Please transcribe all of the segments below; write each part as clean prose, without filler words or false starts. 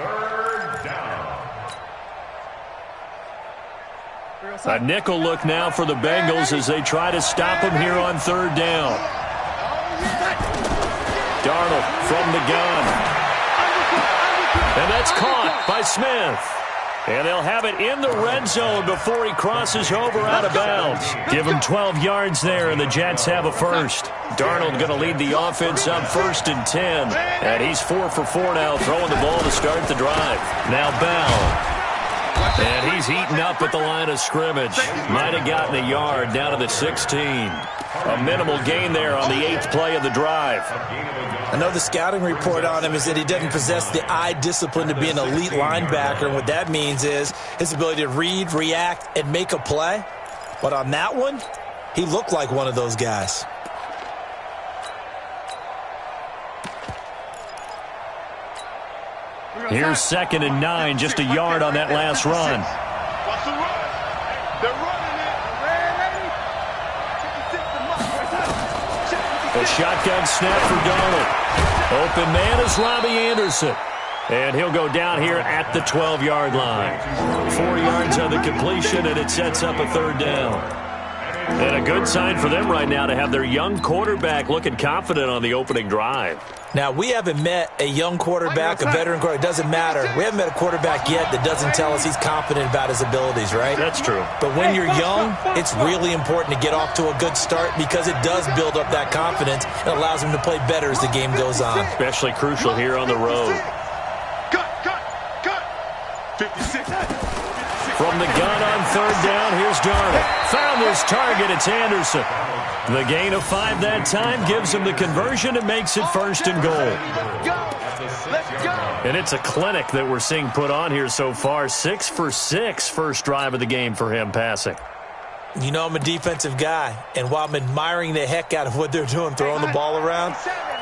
Third down. A nickel look now for the Bengals as they try to stop him here on third down. Darnold from the gun. And that's caught by Smith. And they'll have it in the red zone before he crosses over out of bounds. Give him 12 yards there, and the Jets have a first. Darnold going to lead the offense up 1st and 10. And he's 4 for 4 now, throwing the ball to start the drive. Now Bell. And he's eaten up at the line of scrimmage. Might have gotten a yard down to the 16. A minimal gain there on the 8th play of the drive. I know the scouting report on him is that he doesn't possess the eye discipline to be an elite linebacker. And what that means is his ability to read, react, and make a play. But on that one, he looked like one of those guys. Here's 2nd and 9, just a yard on that last run. Watch the run. They're running it. A shotgun snap for Darnold. Open man is Robbie Anderson. And he'll go down here at the 12-yard line. 4 yards on the completion, and it sets up a third down. And a good sign for them right now to have their young quarterback looking confident on the opening drive. Now, we haven't met a young quarterback, a veteran quarterback. It doesn't matter. We haven't met a quarterback yet that doesn't tell us he's confident about his abilities, right? That's true. But when you're young, it's really important to get off to a good start because it does build up that confidence and allows him to play better as the game goes on. Especially crucial here on the road. Cut. 56. From the gun on third down, here's Darnold. Found his target, it's Anderson. The gain of 5 that time gives him the conversion and makes it 1st and goal. And it's a clinic that we're seeing put on here so far. 6 for 6 first drive of the game for him passing. You know I'm a defensive guy, and while I'm admiring the heck out of what they're doing, throwing the ball around,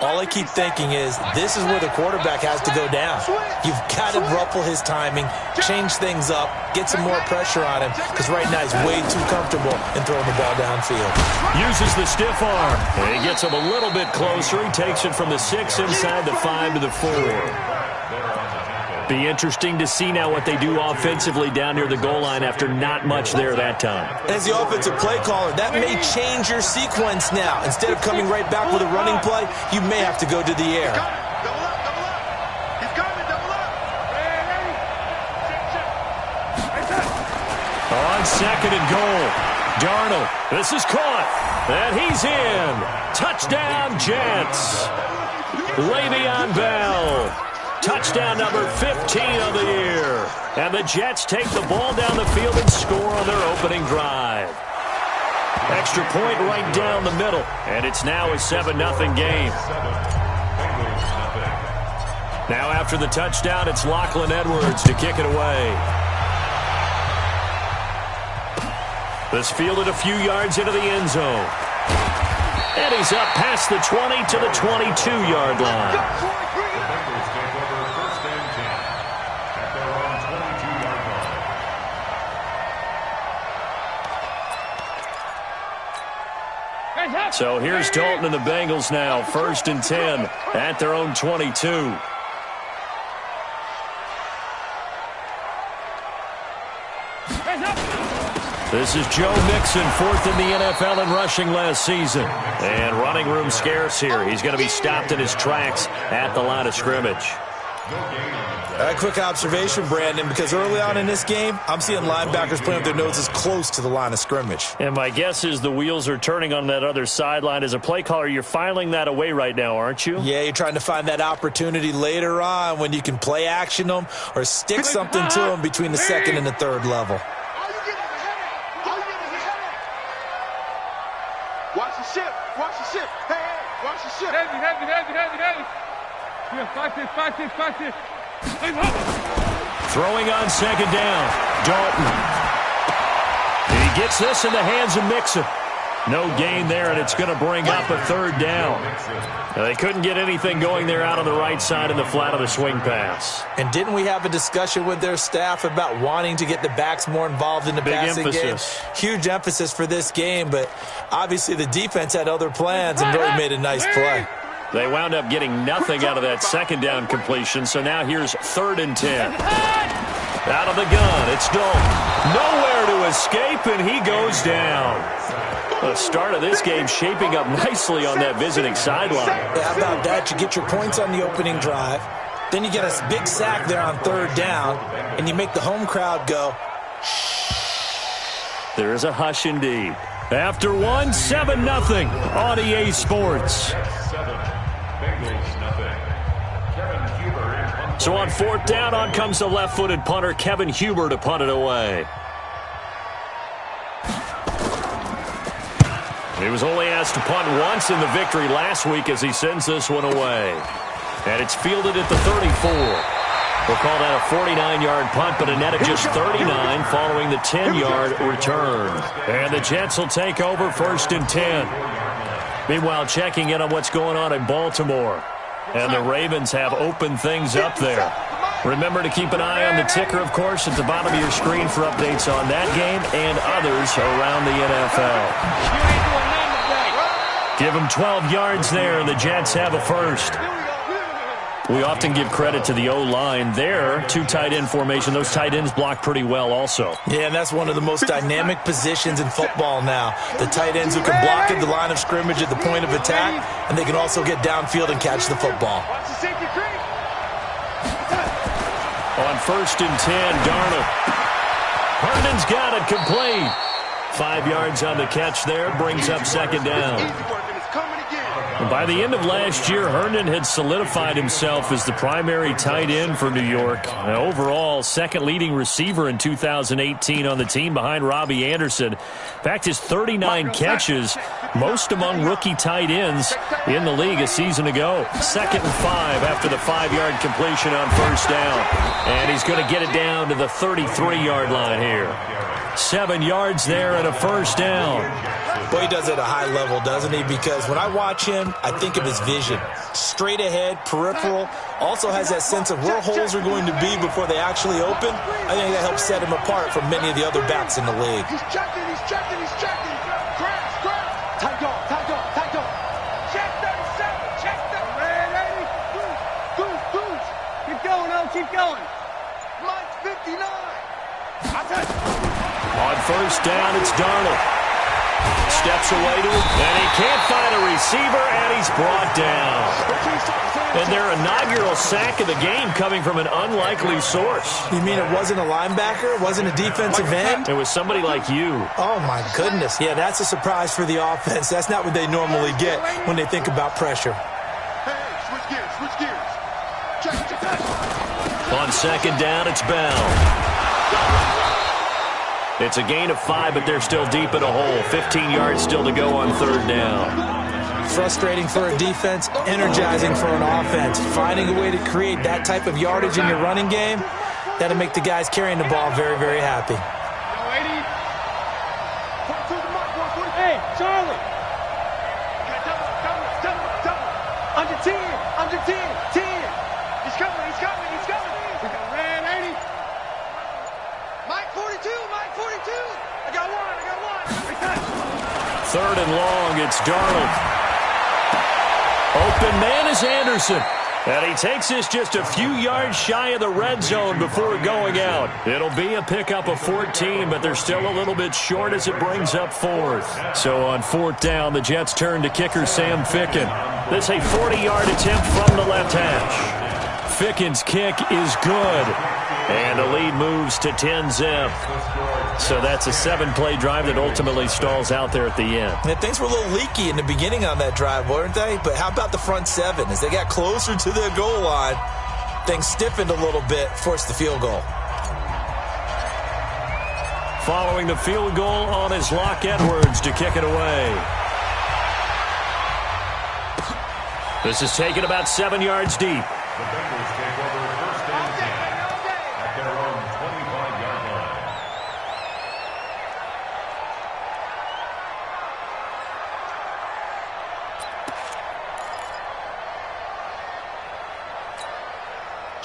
all I keep thinking is this is where the quarterback has to go down. You've got to ruffle his timing, change things up, get some more pressure on him, because right now he's way too comfortable in throwing the ball downfield. Uses the stiff arm, and he gets him a little bit closer. He takes it from the 6 inside the 5 to the 4. Be interesting to see now what they do offensively down near the goal line after not much there that time. As the offensive play caller, that may change your sequence now. Instead of coming right back with a running play, you may have to go to the air. Double up. He's coming, double up. On 2nd and goal, Darnold. This is caught, and he's in. Touchdown, Jets. Le'Veon Bell. Touchdown number 15 of the year. And the Jets take the ball down the field and score on their opening drive. Extra point right down the middle. And it's now a 7-0 game. Now after the touchdown, it's Lachlan Edwards to kick it away. This fielded a few yards into the end zone. And he's up past the 20 to the 22-yard line. So here's Dalton and the Bengals now, 1st and 10 at their own 22. This is Joe Mixon, 4th in the NFL in rushing last season. And running room scarce here. He's going to be stopped in his tracks at the line of scrimmage. A quick observation, Brandon, because early on in this game, I'm seeing linebackers playing with their noses close to the line of scrimmage. And my guess is the wheels are turning on that other sideline. As a play caller, you're filing that away right now, aren't you? Yeah, you're trying to find that opportunity later on when you can play action them or stick something to them between the 2nd and the 3rd level. Watch the ship. Hey, watch the ship. Heavy. Yeah, fight it. Throwing on 2nd down, Dalton. And he gets this in the hands of Mixon. No gain there, and it's going to bring up a 3rd down. Now, they couldn't get anything going there out on the right side in the flat of the swing pass. And didn't we have a discussion with their staff about wanting to get the backs more involved in the passing game? Huge emphasis for this game, but obviously the defense had other plans and really made a nice play. They wound up getting nothing out of that second down completion, so now here's 3rd and 10. Out of the gun, it's Dalton. Nowhere to escape, and he goes down. The start of this game shaping up nicely on that visiting sideline. Yeah, how about that? You get your points on the opening drive, then you get a big sack there on 3rd down, and you make the home crowd go, there is a hush indeed. After 1, 7-0 on EA Sports. So on 4th down, on comes the left-footed punter, Kevin Huber, to punt it away. He was only asked to punt once in the victory last week as he sends this one away. And it's fielded at the 34. We'll call that a 49-yard punt, but a net of just 39 following the 10-yard return. And the Jets will take over 1st and 10. Meanwhile, checking in on what's going on in Baltimore. And the Ravens have opened things up there. Remember to keep an eye on the ticker, of course, at the bottom of your screen for updates on that game and others around the NFL. Give them 12 yards there, and the Jets have a first. We often give credit to the O-line there. 2 tight end formation. Those tight ends block pretty well also. Yeah, and that's one of the most dynamic positions in football now. The tight ends who can block at the line of scrimmage at the point of attack, and they can also get downfield and catch the football. On 1st and 10, Darnold. Herndon's got it complete. 5 yards on the catch there, brings up 2nd down. By the end of last year, Herndon had solidified himself as the primary tight end for New York. Overall, 2nd leading receiver in 2018 on the team behind Robbie Anderson. In fact, his 39 catches, most among rookie tight ends in the league a season ago. 2nd and 5 after the 5-yard completion on 1st down. And he's going to get it down to the 33-yard line here. 7 yards there and a 1st down. Boy, he does it at a high level, doesn't he? Because when I watch him, I think of his vision. Straight ahead, peripheral. Also has that sense of where holes are going to be before they actually open. I think that helps set him apart from many of the other backs in the league. He's checking. Grass. Tight dog. Check 37. Check 37. Goose. Keep going, O. Keep going. Mike 59. On 1st down, it's Darnold. Steps away to him, and he can't find a receiver, and he's brought down. And their inaugural sack of the game coming from an unlikely source. You mean it wasn't a linebacker? It wasn't a defensive end? It was somebody like you. Oh, my goodness. Yeah, that's a surprise for the offense. That's not what they normally get when they think about pressure. Hey, switch gears. Check. On 2nd down, it's Bell. It's a gain of 5, but they're still deep in a hole. 15 yards still to go on 3rd down. Frustrating for a defense, energizing for an offense. Finding a way to create that type of yardage in your running game, that'll make the guys carrying the ball very, very happy. Hey, Charlie. Under 10. 10. He's coming. Red 80. Mike 42. I got one. 3rd and long, it's Darnold. Open man is Anderson. And he takes this just a few yards shy of the red zone before going out. It'll be a pickup of 14, but they're still a little bit short as it brings up 4th. So on 4th down, the Jets turn to kicker Sam Ficken. This a 40-yard attempt from the left hash. Ficken's kick is good. And the lead moves to 10-zip. So that's a 7-play drive that ultimately stalls out there at the end. And things were a little leaky in the beginning on that drive, weren't they? But how about the front 7? As they got closer to the goal line, things stiffened a little bit, forced the field goal. Following the field goal on his Locke Edwards to kick it away. This is taken about 7 yards deep.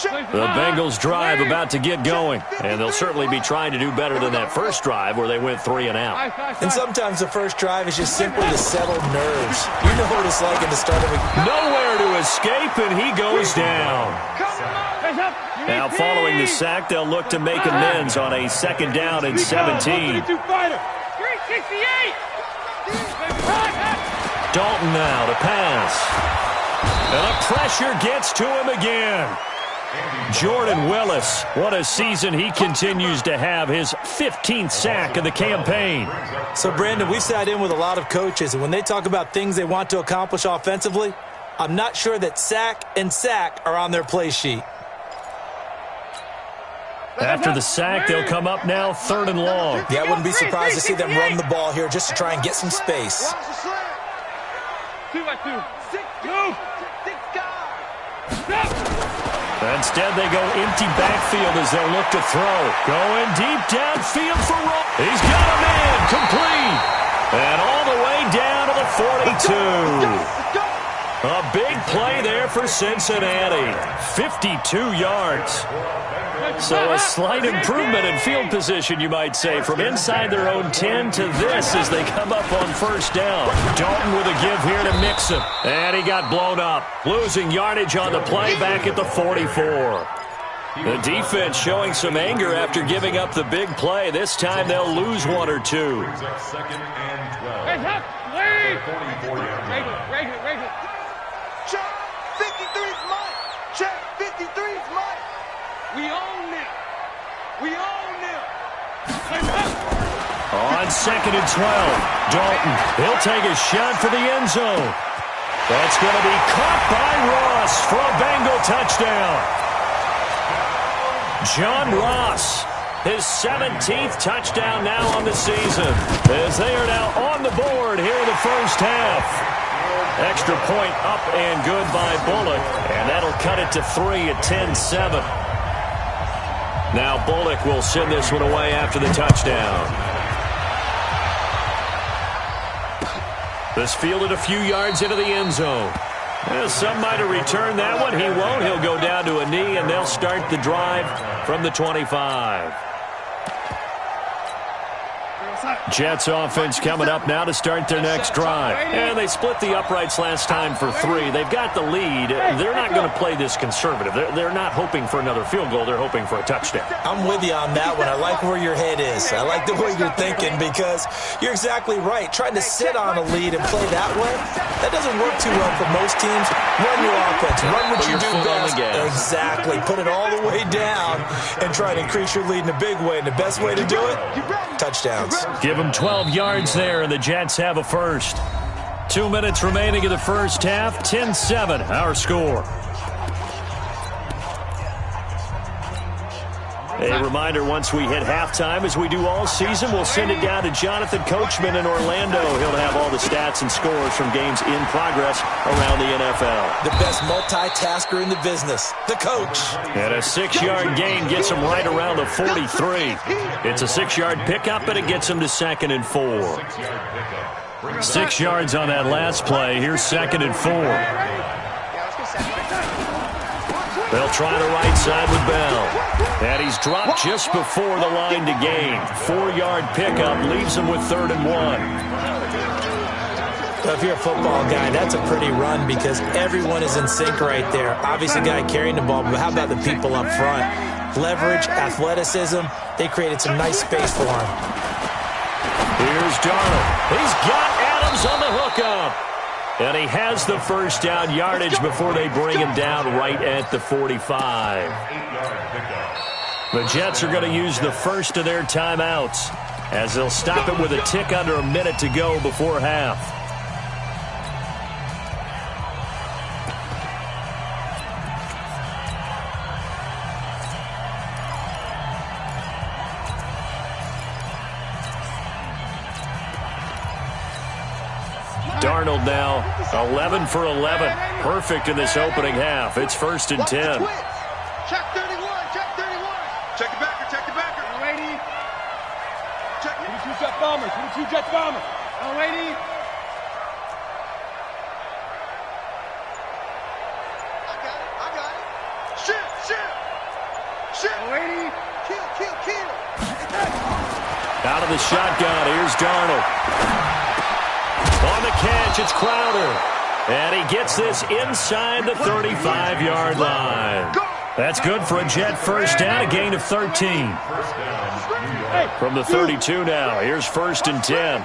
The Bengals drive about to get going, and they'll certainly be trying to do better than that first drive where they went 3 and out. And sometimes the first drive is just simply to settle nerves. You know what it's like at the start of a... Nowhere to escape, and he goes down. Now, following the sack, they'll look to make amends on a 2nd down and 17. Dalton now to pass. And the pressure gets to him again. Jordan Willis, what a season he continues to have, his 15th sack of the campaign. So, Brandon, we've sat in with a lot of coaches, and when they talk about things they want to accomplish offensively, I'm not sure that sack and sack are on their play sheet. After the sack, they'll come up now 3rd and long. Yeah, I wouldn't be surprised to see them run the ball here just to try and get some space. 2 by 2. 6 Instead, they go empty backfield as they'll look to throw. Going deep downfield for Roll. He's got a man complete. And all the way down to the 42. A big play there for Cincinnati. 52 yards. So a slight improvement in field position, you might say, from inside their own 10 to this as they come up on 1st down. Dalton with a give here to Mixon. And he got blown up, losing yardage on the play back at the 44. The defense showing some anger after giving up the big play. This time they'll lose 1 or 2. Check 53's mine. Check 53's mine. We own them. We own them. On 2nd and 12, Dalton, he'll take a shot for the end zone. That's going to be caught by Ross for a Bengal touchdown. John Ross, his 17th touchdown now on the season, as they are now on the board here in the first half. Extra point up and good by Bullock, and that'll cut it to 3 at 10-7. Now Bullock will send this one away after the touchdown. This fielded a few yards into the end zone. Well, some might have returned that one. He won't. He'll go down to a knee, and they'll start the drive from the 25. Jets offense coming up now to start their next drive. And they split the uprights last time for 3. They've got the lead. They're not going to play this conservative. They're not hoping for another field goal. They're hoping for a touchdown. I'm with you on that one. I like where your head is. I like the way you're thinking because you're exactly right. Trying to sit on a lead and play that way, that doesn't work too well for most teams. Run your offense. Run what you do best. Exactly. Put it all the way down and try to increase your lead in a big way. And the best way to do it, touchdowns. Give them 12 yards there, and the Jets have a first. 2 minutes remaining in the first half. 10-7, our score. A reminder, once we hit halftime, as we do all season, we'll send it down to Jonathan Coachman in Orlando. He'll have all the stats and scores from games in progress around the NFL. The best multitasker in the business, the coach. And a 6-yard gain gets him right around the 43. It's a 6-yard pickup, and it gets him to 2nd and 4. 6 yards on that last play. Here's 2nd and 4. They'll try the right side with Bell. And he's dropped just before the line to gain. 4-yard pickup leaves him with 3rd and 1. Well, if you're a football guy, that's a pretty run because everyone is in sync right there. Obviously, the guy carrying the ball, but how about the people up front? Leverage, athleticism, they created some nice space for him. Here's Darnold. He's got Adams on the hookup. And he has the first down yardage before they bring him down right at the 45. The Jets are going to use the first of their timeouts as they'll stop it with a tick under a minute to go before half. Darnold now 11 for 11. Perfect in this opening half. It's 1st and 10. Check 31, check 31. Check the backer, check the backer. Lady. Check it. 22 Jet Bombers, 22 Jet Bombers. Lady. I got it. Shift. Lady. Kill. Out of the shotgun, here's Darnold. On the catch, it's Crowder. And he gets this inside the 35-yard line. That's good for a Jet first down, a gain of 13. From the 32 now, here's 1st and 10.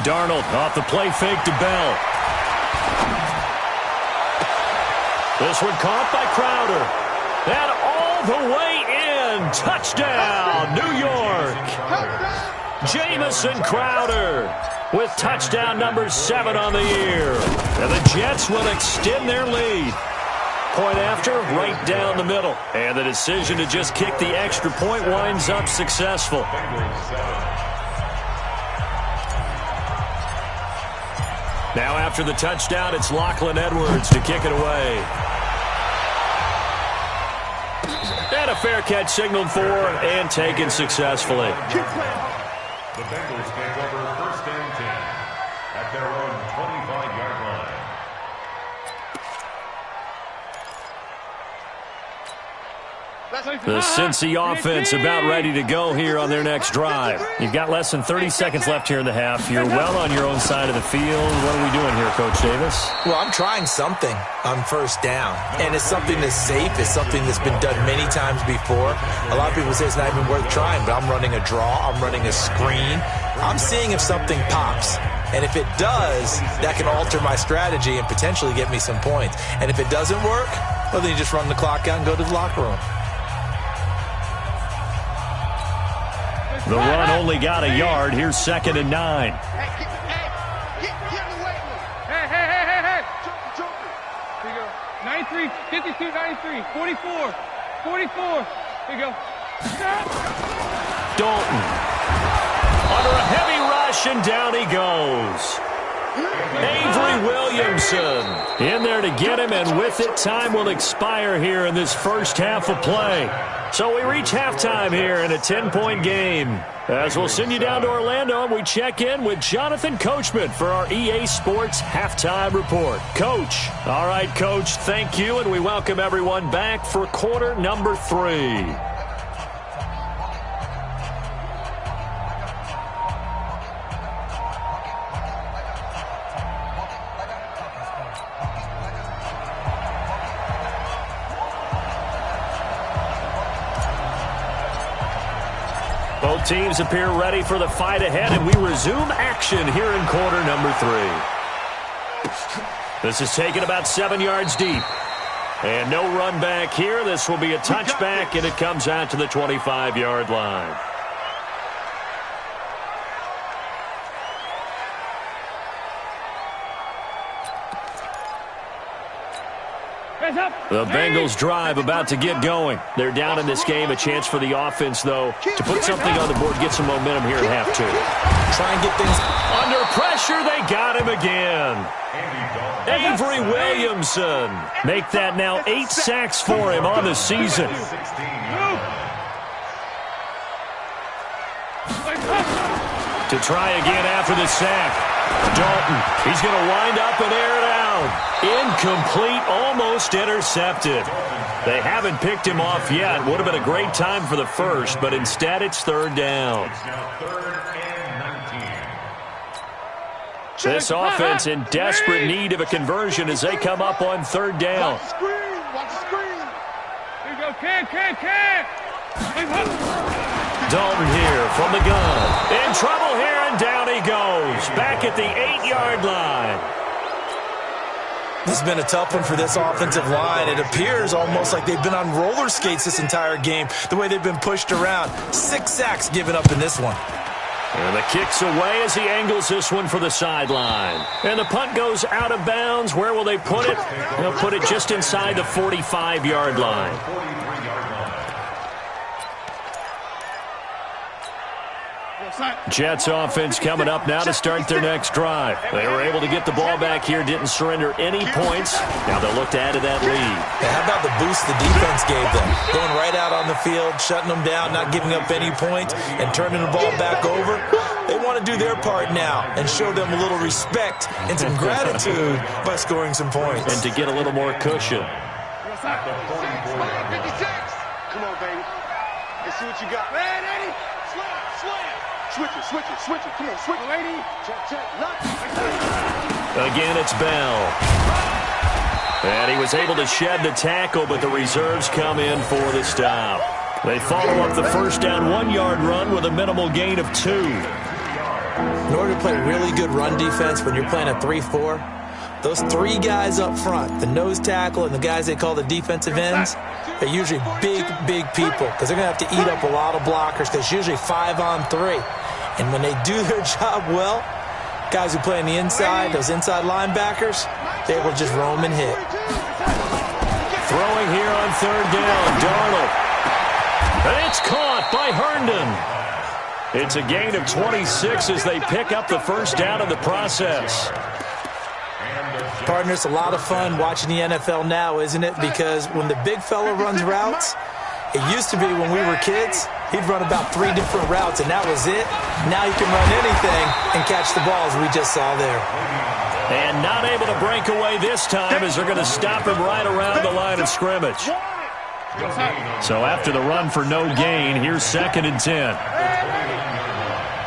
Darnold off the play fake to Bell. This one caught by Crowder. And all the way in. Touchdown, New York. Jamison Crowder with touchdown number 7 on the year. And the Jets will extend their lead. Point after, right down the middle. And the decision to just kick the extra point winds up successful. Now after the touchdown, it's Lachlan Edwards to kick it away. And a fair catch signaled for and taken successfully. The Bengals take over 1st and 10 at their own 25-yard line. The Cincy offense about ready to go here on their next drive. You've got less than 30 seconds left here in the half. You're well on your own side of the field. What are we doing here, Coach Davis? Well, I'm trying something on 1st down, and it's something that's safe. It's something that's been done many times before. A lot of people say it's not even worth trying, but I'm running a draw. I'm running a screen. I'm seeing if something pops. And if it does, that can alter my strategy and potentially get me some points. And if it doesn't work, well, then you just run the clock out and go to the locker room. The run only got a yard. Here's 2nd and 9. Hey. Here you go. 93, 52, 93, 44. Here you go. Dalton. Under a heavy rush, and down he goes. Avery Williamson in there to get him, and with it, time will expire here in this first half of play. So we reach halftime here in a 10-point game. As we'll send you down to Orlando, and we check in with Jonathan Coachman for our EA Sports Halftime Report. Coach. All right, Coach, thank you, and we welcome everyone back for quarter number 3. Both teams appear ready for the fight ahead, and we resume action here in quarter number 3. This is taken about 7 yards deep. And no run back here. This will be a touchback, and it comes out to the 25-yard line. The Bengals drive about to get going. They're down in this game. A chance for the offense, though, to put something on the board, get some momentum here at half 2. Try and get things under pressure. They got him again. Avery Williamson. Make that now 8 sacks for him on the season. To try again after the sack. Dalton, he's going to wind up and air it out. Incomplete, almost intercepted. They haven't picked him off yet. Would have been a great time for the first, but instead it's 3rd down. This offense in desperate need of a conversion as they come up on 3rd down. Watch the screen. Here you go, Cam. Dalton here from the gun. In trouble here, and down he goes. Back at the 8-yard line. This has been a tough one for this offensive line. It appears almost like they've been on roller skates this entire game, the way they've been pushed around. 6 sacks given up in this one. And the kick's away as he angles this one for the sideline. And the punt goes out of bounds. Where will they put it? They'll put it just inside the 45-yard line. Jets offense coming up now to start their next drive. They were able to get the ball back here, didn't surrender any points. Now they'll look to add to that lead. How about the boost the defense gave them? Going right out on the field, shutting them down, not giving up any points, and turning the ball back over. They want to do their part now and show them a little respect and some gratitude by scoring some points. And to get a little more cushion. at the 44-yard line. 56. Come on, baby. Let's see what you got. Man, Eddie. Slam. Switch it. Come on, switch it. Lady. Check. Lock. Again, it's Bell. And he was able to shed the tackle, but the reserves come in for the stop. They follow up the first down 1-yard run with a minimal gain of 2. In order to play really good run defense when you're playing a 3-4, those 3 guys up front, the nose tackle and the guys they call the defensive ends, they're usually big people because they're going to have to eat up a lot of blockers because it's usually 5 on 3. And when they do their job well, guys who play on the inside, those inside linebackers, they will just roam and hit. Throwing here on 3rd down, Darnold. And it's caught by Herndon. It's a gain of 26 as they pick up the first down in the process. Partner, it's a lot of fun watching the NFL now, isn't it? Because when the big fella runs routes, it used to be when we were kids, he'd run about 3 different routes, and that was it. Now you can run anything and catch the balls we just saw there. And not able to break away this time as they're going to stop him right around the line of scrimmage. So after the run for no gain, here's 2nd and 10.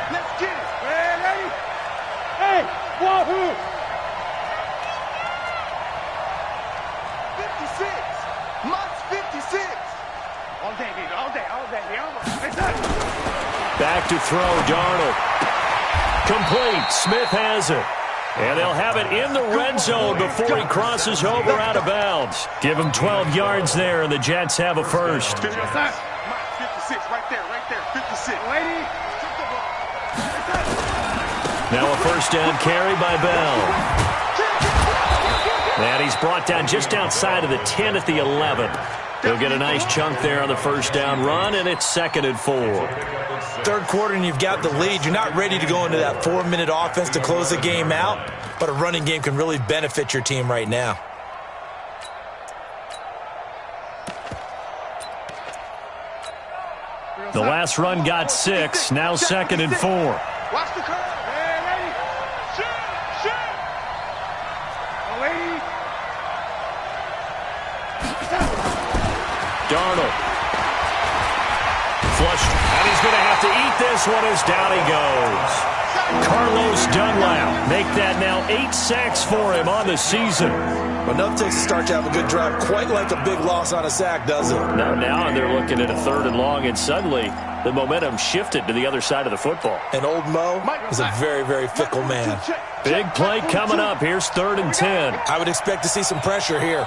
Let's get it. Ready? Hey, wahoo! 56. Mott's 56. All day, baby. All day. Back to throw, Darnold. Complete. Smith has it. And they'll have it in the red zone before he crosses over out of bounds. Give him 12 yards there, and the Jets have a first. Mott, 56, right there, 56. Lady. Now a first down carry by Bell. And he's brought down just outside of the 10 at the 11. He'll get a nice chunk there on the first down run, and it's 2nd and 4. 3rd quarter and you've got the lead. You're not ready to go into that 4-minute offense to close the game out, but a running game can really benefit your team right now. The last run got 6, now 2nd and 4. Watch the curve. Hey, lady. Shoot. Lady. Darnold. Flushed, and he's going to have to eat this one as down he goes. Carlos Dunlap make that now 8 sacks for him on the season. Enough takes to start to have a good drive, quite like a big loss on a sack, does it? Now they're looking at a 3rd and long, and suddenly the momentum shifted to the other side of the football. And old Mo is a very fickle man. Big play coming up. Here's 3rd and 10. I would expect to see some pressure here.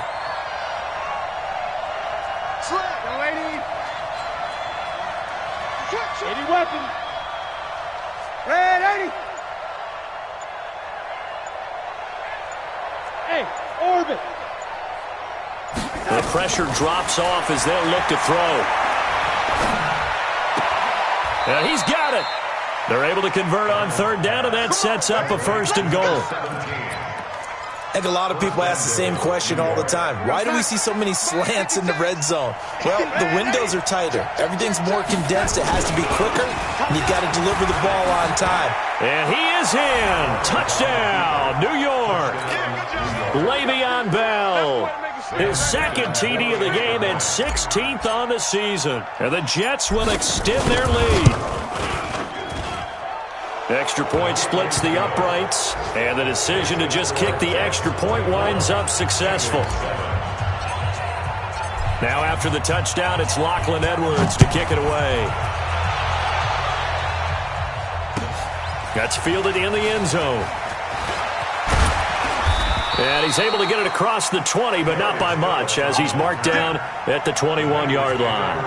Any weapon. Ready? Hey, orbit. The pressure drops off as they'll look to throw. And he's got it. They're able to convert on 3rd down, and that sets up a 1st and goal. I think a lot of people ask the same question all the time. Why do we see so many slants in the red zone? Well, the windows are tighter. Everything's more condensed. It has to be quicker, and you've got to deliver the ball on time. And he is in. Touchdown, New York. Le'Veon Bell. His 2nd TD of the game and 16th on the season. And the Jets will extend their lead. Extra point splits the uprights, and the decision to just kick the extra point winds up successful. Now after the touchdown, it's Lachlan Edwards to kick it away. That's fielded in the end zone. And he's able to get it across the 20, but not by much, as he's marked down at the 21-yard line.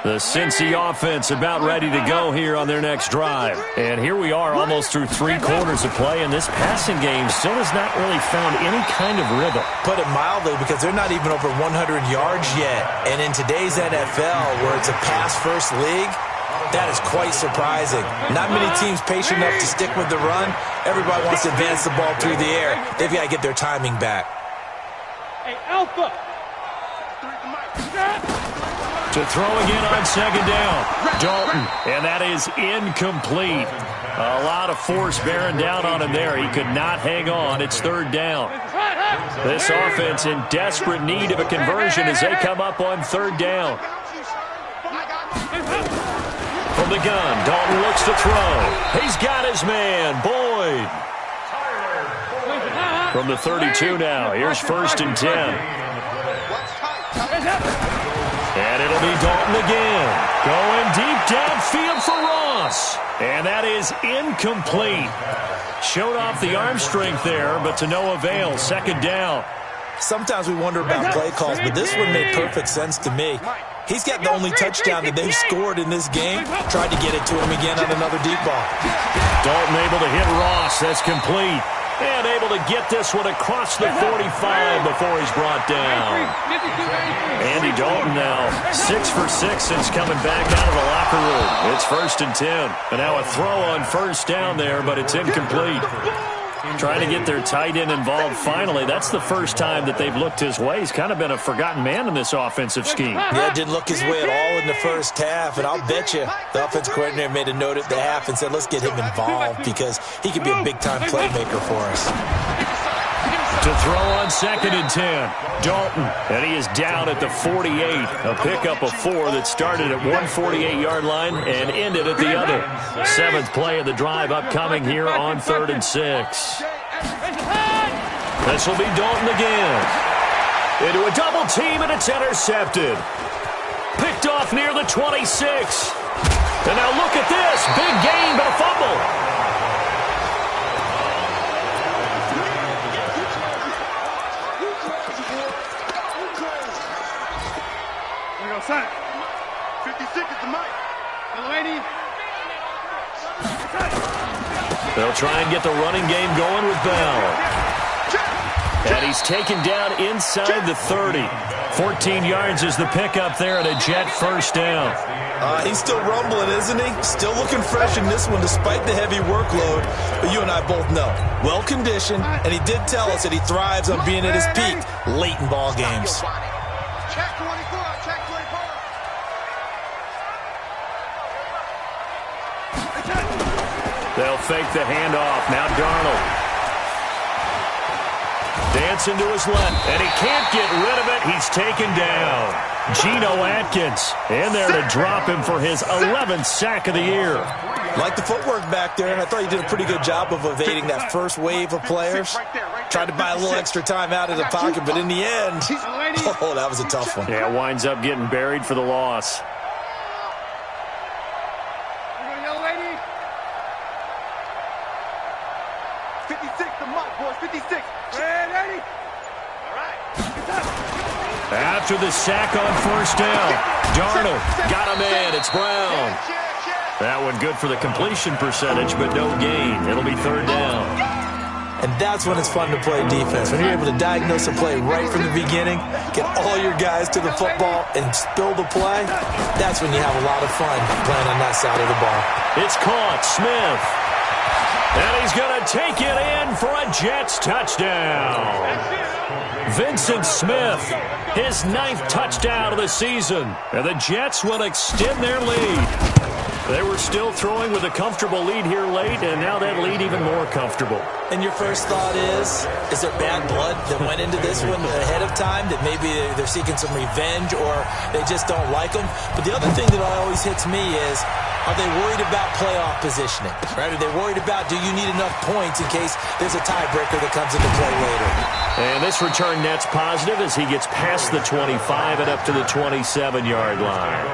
The Cincy offense about ready to go here on their next drive. And here we are almost through 3 quarters of play, and this passing game still has not really found any kind of rhythm. Put it mildly, because they're not even over 100 yards yet. And in today's NFL, where it's a pass-first league, that is quite surprising. Not many teams patient enough to stick with the run. Everybody wants to advance the ball through the air. They've got to get their timing back. Hey, Alpha. To To throw again on second down. Dalton, and that is incomplete. A lot of force bearing down on him there. He could not hang on. It's third down. This offense in desperate need of a conversion as they come up on third down. From the gun, Dalton looks to throw. He's got his man, Boyd. From the 32 now, here's 1st and 10. And it'll be Dalton again. Going deep downfield for Ross. And that is incomplete. Showed off the arm strength there, but to no avail. Second down. Sometimes we wonder about play calls, but this one made perfect sense to me. He's got the only touchdown that they've scored in this game. Tried to get it to him again on another deep ball. Dalton able to hit Ross. That's complete. And able to get this one across the 45 before he's brought down. Andy Dalton now 6 for 6 since coming back out of the locker room. It's 1st and 10. And now a throw on first down there, but it's incomplete. Trying to get their tight end involved finally. That's the first time that they've looked his way. He's kind of been a forgotten man in this offensive scheme. Yeah, didn't look his way at all in the first half. And I'll bet you the offensive coordinator made a note at the half and said, let's get him involved because he could be a big-time playmaker for us. To throw on 2nd and 10. Dalton, and he is down at the 48. A pickup of 4 that started at 148-yard line and ended at the other. 7th play of the drive upcoming here on 3rd and 6. This will be Dalton again. Into a double team, and it's intercepted. Picked off near the 26. And now look at this. Big gain, but a fumble. Son, 56 is the mic. The lady. They'll try and get the running game going with Bell. And he's taken down inside the 30. 14 yards is the pickup there, and a Jet first down. He's still rumbling, isn't he? Still looking fresh in this one despite the heavy workload. But you and I both know, well-conditioned, and he did tell us that he thrives on being at his peak late in ball games. Check 24, check 24. They'll fake the handoff. Now Darnold. Dancing to his left, and he can't get rid of it. He's taken down. Geno Atkins in there to drop him for his 11th sack of the year. Like the footwork back there, and I thought he did a pretty good job of evading that first wave of players. Tried to buy a little extra time out of the pocket, but in the end, oh, that was a tough one. Yeah, winds up getting buried for the loss. 56, the mic, boys, 56. Ready? All right. After the sack on first down, Darnold got him in. It's Brown. That one good for the completion percentage, but no gain. It'll be third down. And that's when it's fun to play defense. When you're able to diagnose a play right from the beginning, get all your guys to the football, and spill the play, that's when you have a lot of fun playing on that side of the ball. It's caught. Smith. And he's going to take it in for a Jets touchdown. Vincent Smith, his 9th touchdown of the season. And the Jets will extend their lead. They were still throwing with a comfortable lead here late, and now that lead even more comfortable. And your first thought is there bad blood that went into this one ahead of time, that maybe they're seeking some revenge or they just don't like them? But the other thing that always hits me is, are they worried about playoff positioning? Right? Are they worried about, do you need enough points in case there's a tiebreaker that comes into play later? And this return net's positive as he gets past the 25 and up to the 27-yard line.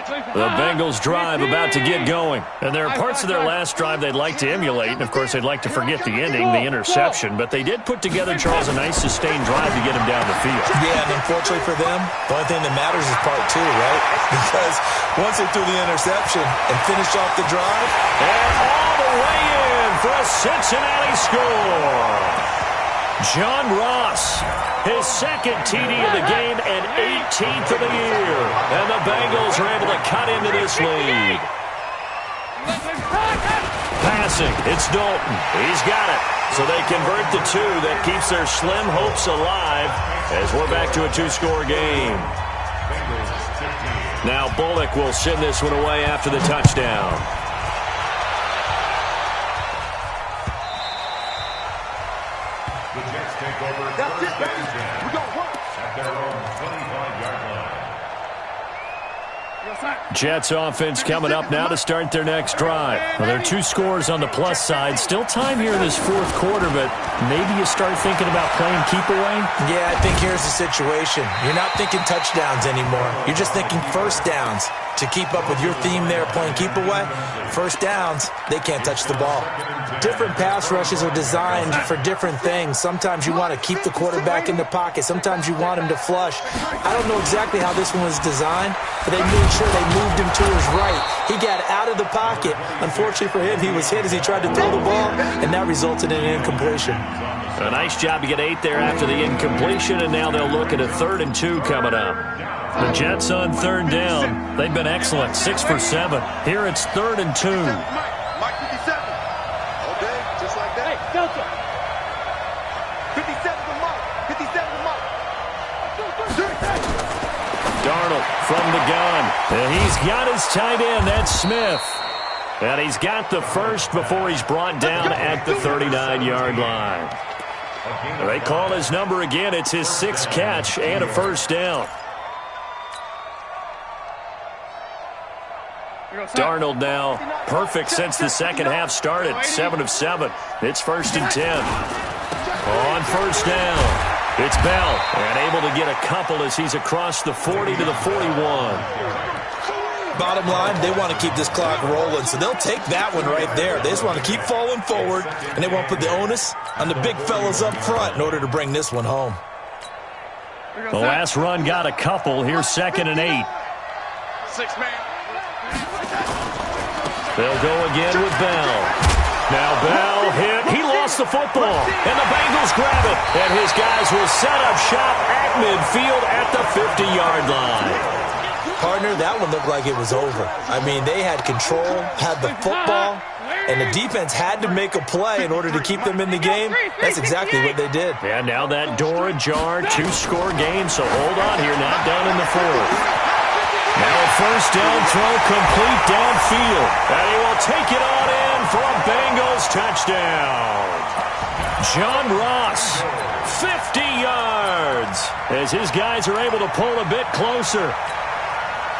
The Bengals drive about to get going. And there are parts of their last drive they'd like to emulate. And, of course, they'd like to forget the ending, the interception. But they did put together, Charles, a nice sustained drive to get him down the field. Yeah, and unfortunately for them, the only thing that matters is part 2, right? Because once they threw the interception and finished off the drive. And all the way in for a Cincinnati score. John Ross, his 2nd TD of the game and 18th of the year. And the Bengals are able to cut into this lead. passing. It's Dalton. He's got it. So they convert the two. That keeps their slim hopes alive as we're back to a two-score game. Now Bullock will send this one away after the touchdown. The Jets take over first and 10 at their own 25-yard line. Jets offense coming up now to start their next drive. Well, there are two scores on the plus side. Still time here in this fourth quarter, but maybe you start thinking about playing keep away? Yeah, I think here's the situation. You're not thinking touchdowns anymore. You're just thinking first downs. To keep up with your theme there, playing keep away, first downs, they can't touch the ball. Different pass rushes are designed for different things. Sometimes you want to keep the quarterback in the pocket. Sometimes you want him to flush. I don't know exactly how this one was designed, but they made sure they moved him to his right. He got out of the pocket. Unfortunately for him, he was hit as he tried to throw the ball, and that resulted in an incompletion. A nice job to get 8 there after the incompletion, and now they'll look at a 3rd and 2 coming up. The Jets on 3rd down. They've been excellent, 6 for 7. Here it's 3rd and 2. Mike 57. Okay, just like that. Hey, Delta. 57 to Mike. 57 to Mike. Darnold from the gun. And he's got his tight end. That's Smith. And he's got the first before he's brought down at the 39-yard line. They call his number again. It's his 6th catch and a first down. Darnold now perfect since the second half started. 7 of 7. It's 1st and 10. On first down, it's Bell. And able to get a couple as he's across the 40 to the 41. Bottom line, they want to keep this clock rolling, so they'll take that one right there. They just want to keep falling forward, and they want to put the onus on the big fellas up front in order to bring this one home. The last run got a couple. Here's 2nd and 8. 6 man. They'll go again with Bell. Now Bell hit. He lost the football, and the Bengals grab it. And his guys will set up shop at midfield at the 50-yard line. Partner, that one looked like it was over. I mean, they had control, had the football, and the defense had to make a play in order to keep them in the game. That's exactly what they did. And now that door ajar, 2-score game, so hold on here, not down in the 4th. Now a first down throw complete downfield. And he will take it on in for a Bengals touchdown. John Ross, 50 yards, as his guys are able to pull a bit closer.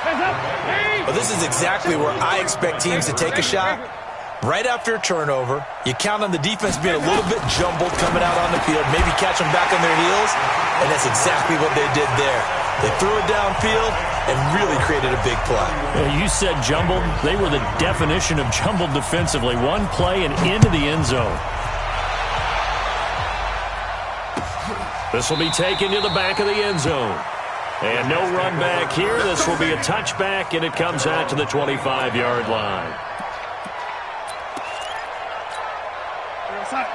Well, this is exactly where I expect teams to take a shot. Right after a turnover, you count on the defense being a little bit jumbled coming out on the field, maybe catch them back on their heels, and that's exactly what they did there. They threw it downfield and really created a big play. You said jumbled. They were the definition of jumbled defensively. One play and into the end zone. This will be taken to the back of the end zone. And no run back here. This will be a touchback, and it comes out to the 25-yard line.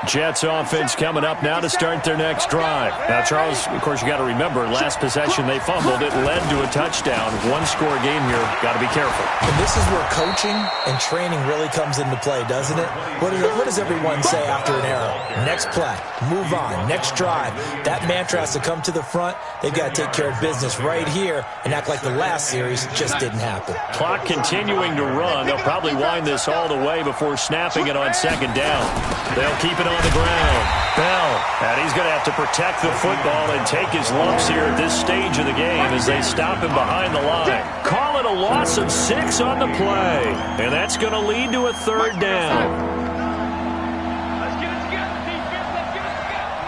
Jets offense coming up now to start their next drive. Now, Charles, of course, you got to remember, last possession they fumbled. It led to a touchdown. 1-score game here. Got to be careful. And this is where coaching and training really comes into play, doesn't it? What does everyone say after an error? Next play, move on, next drive. That mantra has to come to the front. They've got to take care of business right here and act like the last series just didn't happen. Clock continuing to run. They'll probably wind this all the way before snapping it on second down. They'll keep it on the ground. Bell, and he's going to have to protect the football and take his lumps here at this stage of the game as they stop him behind the line. Call it a loss of 6 on the play, and that's going to lead to a 3rd down. Let's get it together, defense. Let's get it together.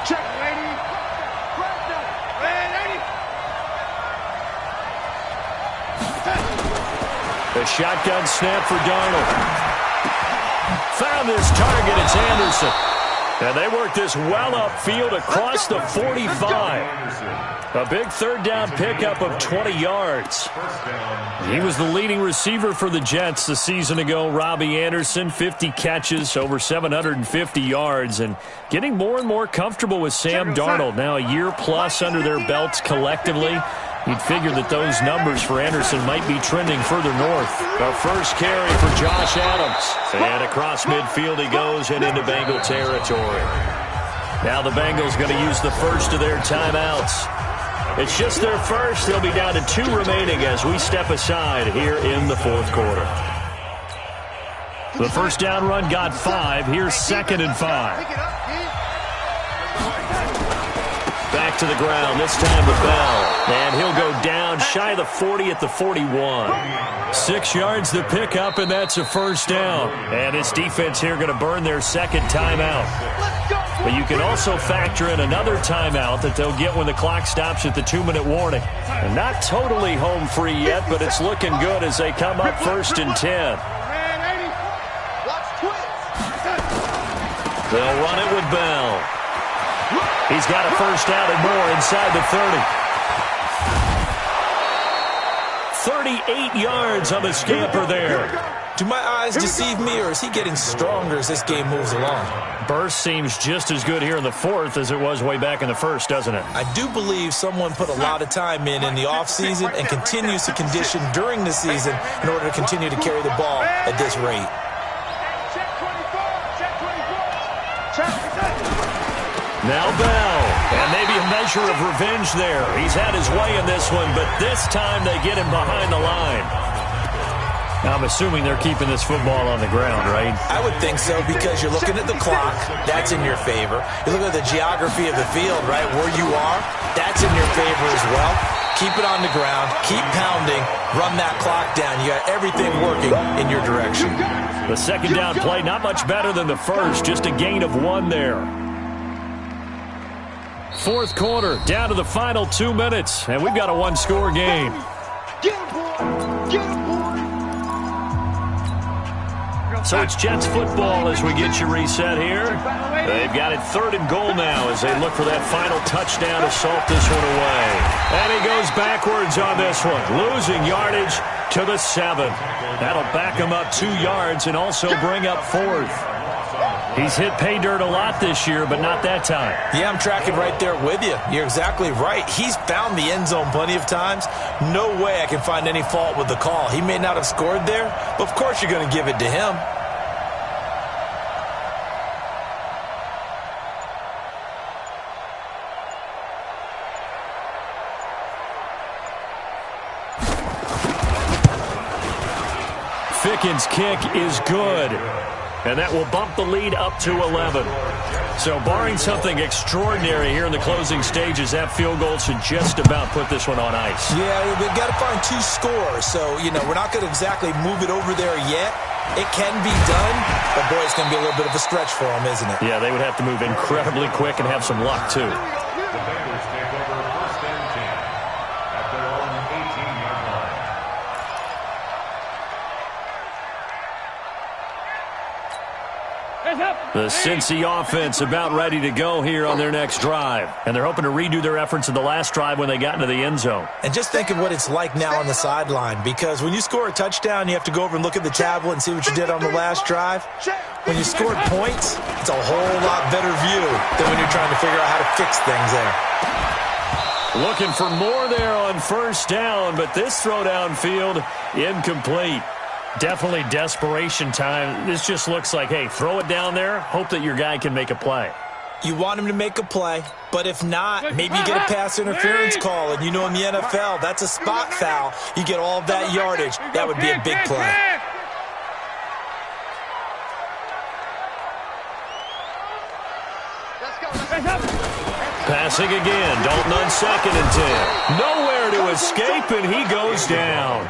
Check, lady. The shotgun snap for Darnold. Found his target. It's Anderson. And they work this well upfield across the 45. A big 3rd down pickup of 20 yards. He was the leading receiver for the Jets a season ago. Robbie Anderson, 50 catches, over 750 yards, and getting more and more comfortable with Sam Darnold. Now a year plus under their belts collectively. You'd figure that those numbers for Anderson might be trending further north. The first carry for Josh Adams. And across midfield he goes and into Bengal territory. Now the Bengals going to use the first of their timeouts. It's just their first. They'll be down to 2 remaining as we step aside here in the fourth quarter. The first down run got 5. Here's 2nd and 5. Back to the ground, this time to Bell. And he'll go down shy of the 40 at the 41. 6 yards to pick up, and that's a first down. And this defense here going to burn their second timeout. But you can also factor in another timeout that they'll get when the clock stops at the 2-minute warning. And not totally home free yet, but it's looking good as they come up 1st and 10. They'll run it with Bell. He's got a first down and more inside the 30. 38 yards on the scamper there. Do my eyes deceive me, or is he getting stronger as this game moves along? Burst seems just as good here in the 4th as it was way back in the 1st, doesn't it? I do believe someone put a lot of time in the offseason and continues to condition during the season in order to continue to carry the ball at this rate. Now Bell, and maybe a measure of revenge there. He's had his way in this one, but this time they get him behind the line. Now I'm assuming they're keeping this football on the ground, right? I would think so, because you're looking at the clock. That's in your favor. You look at the geography of the field, right, where you are. That's in your favor as well. Keep it on the ground. Keep pounding. Run that clock down. You got everything working in your direction. The second down play, not much better than the first. Just a gain of 1 there. 4th quarter, down to the final 2 minutes, and we've got a 1-score game. So it's Jets football as we get you reset here. They've got it 3rd and goal now as they look for that final touchdown to salt this one away. And he goes backwards on this one, losing yardage to the 7. That'll back him up 2 yards and also bring up 4th. He's hit pay dirt a lot this year, but not that time. Yeah, I'm tracking right there with you. You're exactly right. He's found the end zone plenty of times. No way I can find any fault with the call. He may not have scored there, but of course you're going to give it to him. Ficken's kick is good. And that will bump the lead up to 11. So barring something extraordinary here in the closing stages, that field goal should just about put this one on ice. Yeah, they've got to find 2 scores. So, we're not going to exactly move it over there yet. It can be done, but boy, it's going to be a little bit of a stretch for them, isn't it? Yeah, they would have to move incredibly quick and have some luck, too. The Bengals take over 1st and 10 at their own 18-yard line. The Cincy offense about ready to go here on their next drive. And they're hoping to redo their efforts in the last drive when they got into the end zone. And just think of what it's like now on the sideline, because when you score a touchdown, you have to go over and look at the tablet and see what you did on the last drive. When you scored points, it's a whole lot better view than when you're trying to figure out how to fix things there. Looking for more there on 1st down, but this throw downfield incomplete. Definitely desperation time. This just looks like, hey, throw it down there, hope that your guy can make a play. You want him to make a play, but if not, maybe you get a pass interference call, and in the NFL, that's a spot foul. You get all of that yardage. That would be a big play. Passing again, Dalton on 2nd and 10. Nowhere to escape, and he goes down.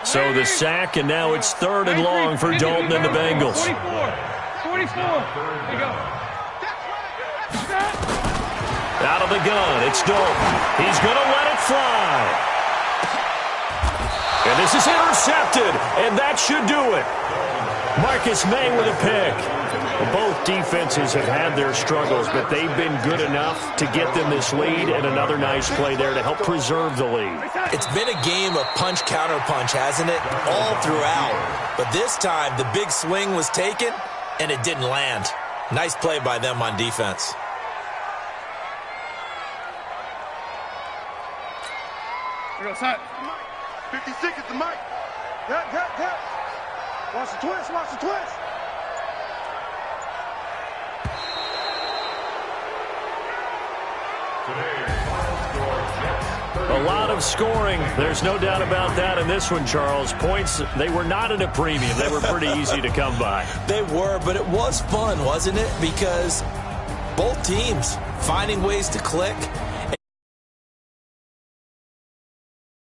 So the sack, and now it's 3rd and long for Dalton and the Bengals. 44. There you go. Out of the gun, it's Dalton. He's going to let it fly. And this is intercepted, and that should do it. Marcus May with a pick. Well, both defenses have had their struggles, but they've been good enough to get them this lead, and another nice play there to help preserve the lead. It's been a game of punch-counter-punch, hasn't it? All throughout. But this time, the big swing was taken, and it didn't land. Nice play by them on defense. Go, side. 56 is the mic. Yep. Watch the twist, watch the twist. A lot of scoring. There's no doubt about that in this one, Charles. Points, they were not at a premium. They were pretty easy to come by. They were, but it was fun, wasn't it? Because both teams finding ways to click.